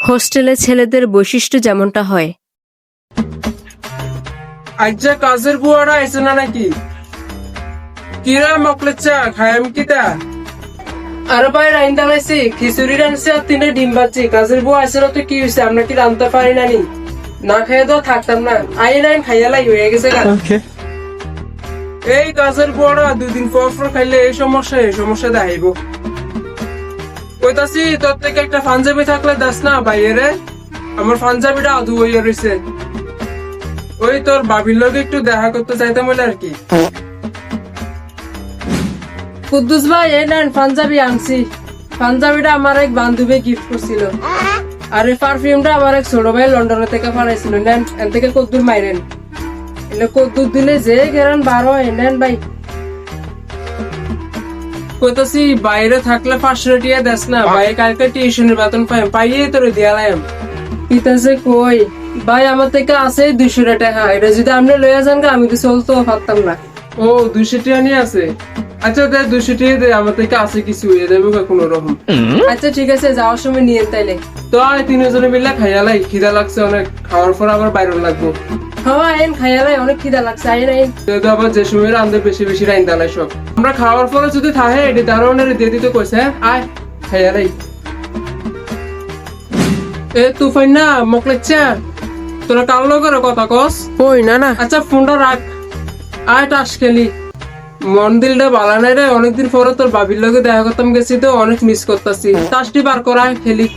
হোস্টেলে ছেলেদের বৈশিষ্ট্য যেমনটা হয়। আচ্ছা কাজের বুয়ারা আইছে না নাকি? কিরা মকলের চা খায়াম কিতা? আরে ভাই রাইন দালাইছি, খিচুড়ি রানছি আর 3 ডিম ভাজি। কাজের বুয়া আইছে না তো কি হইছে? আমরা কি রানতে পারি না নি? না খেয়ে তো থাকতাম না। আই রাইন খাইয়ালাই হয়ে গেছে গা। এই কাজের বুয়ারা 2 দিন পর পর খাইলে এই সমস্যা দেখাইব। কইতাছি তোর থেকে একটা পাঞ্জাবি থাকলে দাস না ভাইয়েরে। আমার পাঞ্জাবিটা আধু হইয়া রইছে। ওই তোর বাবির লগে একটু দেখা করতে চাইতাম বলে আর কি। কুদ্দুস ভাই এই নেন পাঞ্জাবি আনছি। পাঞ্জাবিটা আমার এক বান্ধবী গিফট করছিল, আর এই পারফিউমটা আমার এক ছোট ভাই লন্ডন থেকে পাঠাইছিল। নেন এন থেকে কদ্দুর মাইরেন, এলে কদ্দুর দিলে যে গেরান 12 নেন ভাই। কইতাছি বাইরে থাকলে 500 টাকা দেস না ভাই, কালকে টিউশনের বেতন পাইয়ে তোর দিয়ালাম। পিতাছে কই ভাই আমার থেকে আছে 200 টাকা, এটা যদি আপনি লইয়া যান আমি তো চলতো পারতাম না। ও 200 টাকা নিয়ে আছে? আচ্ছা দে 200 টাকা দে, আমার থেকে আছে কিছু হয়ে দেবো কোনো রকম। আচ্ছা ঠিক আছে, যাওয়ার সময় নিয়ে তাইলে। তো আয় 3 জনে মিলে খাইয়ালাই, খিদা লাগছে অনেক, খাওয়ার পর আবার বাইরে লাগবো। হ্যাঁ আইন খাইয়ালাই, অনেক খিদা লাগছে। আইন আইন তো আবার যে সময় রান্ধে বেশি রাইন দালাই সব। আমরা খাওয়ার পরে যদি থাকে এটি দারোয়ানের দিয়ে দিতে কইছে। আয় খাইয়ালাই। এ তুফাইন না মকলের চা, তোরা কার লগের কথা কস? ওই না না, আচ্ছা ফোনটা রাখ, আয় টাস খেলি। মন দিলটা বালা নাই রে, অনেকদিন পরে তোর বাবির লগে দেখা করতাম গেছি তো অনেক মিস করতেছি। টাসটি বার করা খেলি।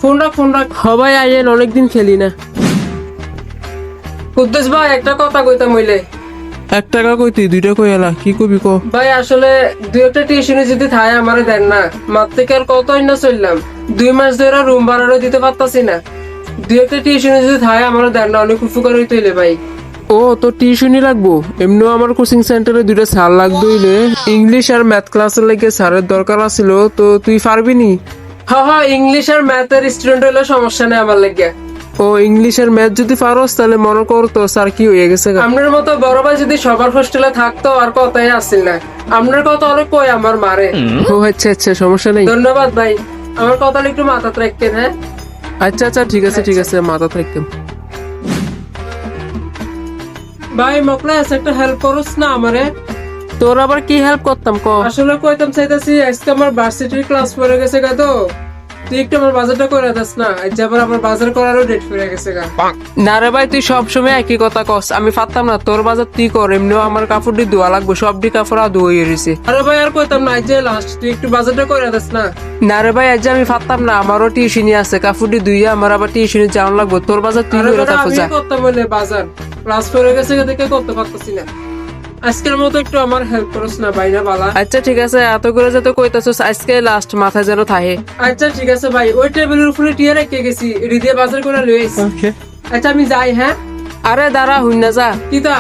ফোন রাখ সবাই আইয়েন, অনেকদিন খেলি না। কুদ্দুস ভাই একটা কথা কইতাম হইলে। 1 টাকা কইতি 2 টাকা কইলা, কি কবি ক? ভাই আসলে 2-1টা টিউশনে যদি থায় আমারে দেন না, মার থেকে আর কত না চললাম। 2 মাস ধরে রুম ভাড়াও দিতে পারতাছি না। 2-1টা টিউশনে যদি থায় আমারে দেন না, অনেক উপকার হইতে হইলে ভাই। ও তো টিউশনই লাগবো? এমনিও আমার কোচিং সেন্টারে 2টা স্যার লাগতো হইলে, ইংলিশ আর ম্যাথ ক্লাসের লাগে স্যারের দরকার আছিল, তো তুই পারবি নি? হ্যাঁ ইংলিশ আর ম্যাথের স্টুডেন্ট হইলে সমস্যা নেই আমার লাগে। ও ইংলিশ আর ম্যাথ যদি পারস তাহলে মনে কর তো স্যার কি হয়ে গেছে। আপনার মতো বড় ভাই যদি সবার হোস্টেলে থাকতো আর কথাই আসছিল না। আপনার কথা অনেক কই আমার মারে। ও আচ্ছা সমস্যা নেই। ধন্যবাদ ভাই, আমার কথাটা একটু মাথাতে রাখেন। হ্যাঁ আচ্ছা ঠিক আছে মাথা থাকতাম। ভাই মকলেস একটা হেল্প করস না আমারে? তোর আবার কি হেল্প করতাম ক? আসলে কইতাম চাইতাছি আজকে আমার ভার্সিটির ক্লাস পড়ে গেছে গা, তো তুই একটু আমার বাজারটা করে দাস না। আজ আবার আমার বাজার করারও ডেট পড়ে গেছে গা। না রে ভাই, তুই সব সময় একই কথা কস, আমি পারতাম না। তোর বাজার তুই কর, এমনিও আমার কাপড় দিয়ে ধোয়া লাগবে, সবটি কাপড় আদু হয়ে রয়েছে। আরে ভাই আর কইতাম না, আজ লাস্ট, তুই একটু বাজারটা করে দাস না। না রে ভাই, আজ আমি পারতাম না, আমারও টিউশনি আছে, কাপড়টি ধুইয়া আমার আবার টিউশনি যাওয়ান লাগবে। তোর বাজার তুই আরে করে বেটা, তারপর আমি যা। করতাম বলে বাজার ক্লাস পড়ে গেছে দেখে করতে পারতাছি না। আজকের মতো একটু আমার হেল্প করস না ভাই না বালা। আচ্ছা ঠিক আছে, এত করে যত কইতাছস আজকে লাস্ট, মাথায় যেন থাকে। আচ্ছা ঠিক আছে ভাই, ওই টেবিলের উপরে টিয়া রেখে গেছি, এটি দিয়ে বাজার করে লই আইছি। আচ্ছা আমি যাই। হ্যাঁ আরে দাঁড়া, হুই না যা। কিতা?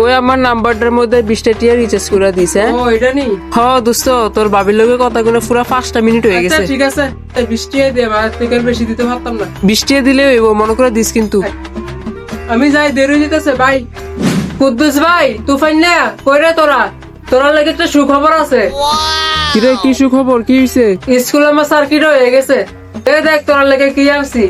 ওই আমার নাম্বারটার মধ্যে 20টা টিয়া রিচার্জ করে দিছে। ও এটা নি? হ দোস্ত, তোর বাবির লগে কথা গুলো পুরো 5টা মিনিট হয়ে আচ্ছা গেছে। ঠিক আছে, 20 টাকা দিয়ে আর থেকে আর বেশি দিতে পারতাম না। 20 টিয়া দিলে হইব, মনে করে দিস কিন্তু। আমি যাই, দেরি হয়ে যেতেছে ভাই। কুদ্দুস ভাই তুফাইন না কইরে তোরা লাগে একটা সুখবর আছে। কিরে কি সুখবর, কি হইছে? স্কুলে আমার সার্কিট হয়ে গেছে। এই দেখ তোরা লাগে কি আনছি,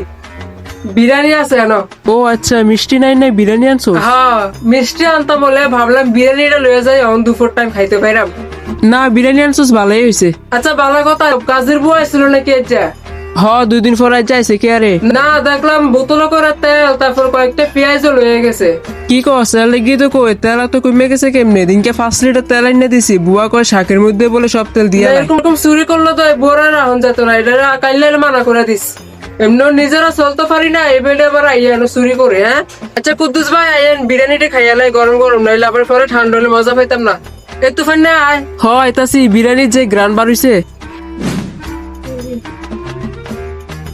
বিরিয়ানি আছে এনো। ও আচ্ছা, মিষ্টি নাই বিরিয়ানি আনছো? হ্যাঁ মিষ্টি আনতাম বলে ভাবলাম বিরিয়ানিটা লয়ে যাই, অন দুপুর টাইম খাইতে পাইরাম। না বিরিয়ানি আনছোস, ভালোই হয়েছে। আচ্ছা ভালো কথা, কাজের বউ আসছিল নাকি? এটা হ 2 দিন পর আজ যাইছে কে আরে? না দেখলাম বোতল করে তেল, তারপর কয়েকটা পেঁয়াজও লয়ে গেছে। কি কস, লাগি তো কই তেল তো কমে গেছে কেমনে? দিনকে 5 লিটার তেল এনে দিছি, বুয়া কয় শাকের মধ্যে বলে সব তেল দিয়া। এরকম চুরি করলে তো বোরা রাহন যেত না, এটা কাইলে মানা করে দিস। এমনি নিজেরা চলতে পারি না, এই বেডে আবার আইয়ানো চুরি করে। হ্যাঁ আচ্ছা কুদ্দুস ভাই আইয়েন, বিরিয়ানিটা খাইয়ালাই গরম নাইলে আবার পরে ঠান্ডা হলে মজা পাইতাম না। এই তুফান না আয়। হ আইতাছি, বিরিয়ানির যে গ্রান বাড়িছে।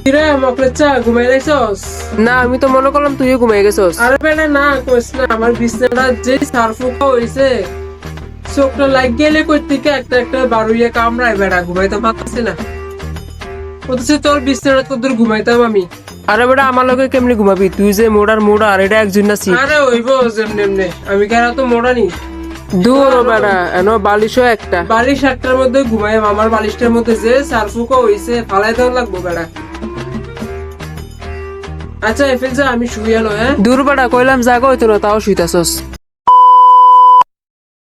কিরে মকলের চা ঘুমাই লাইছস? না আমি তো মনে করলাম তুইও ঘুমাই গেছস। আরে বেটা না কইস না, আমার বিছনাটা যে সারফুকা হইছে, চোখটা লাগ গেলে কই থেকে একটা বারুইয়া কামড়ায় বেটা, ঘুমাইতে পারতাছি না। অথচ তোর বিছনাটা কত ঘুমাইতাম আমি। আরে বেটা আমার লগে কেমনি ঘুমাবি? তুই যে মোড়া আর এটা একজন না ছি। আরে হইব যেমনে, আমি কেন তো মোড়ানি। দূর ও বেটা, এনো বালিশও একটা। বালিশ একটার মধ্যে ঘুমাই, আমার বালিশটার মধ্যে যে সারফুকা হইছে ফালাই দেওয়া লাগবো বেটা। আচ্ছা এফিল যা আমি শুয়ে লো হ্যাঁ দূর বেটা কইলাম জাগো হইতো না তাও শুইতাছস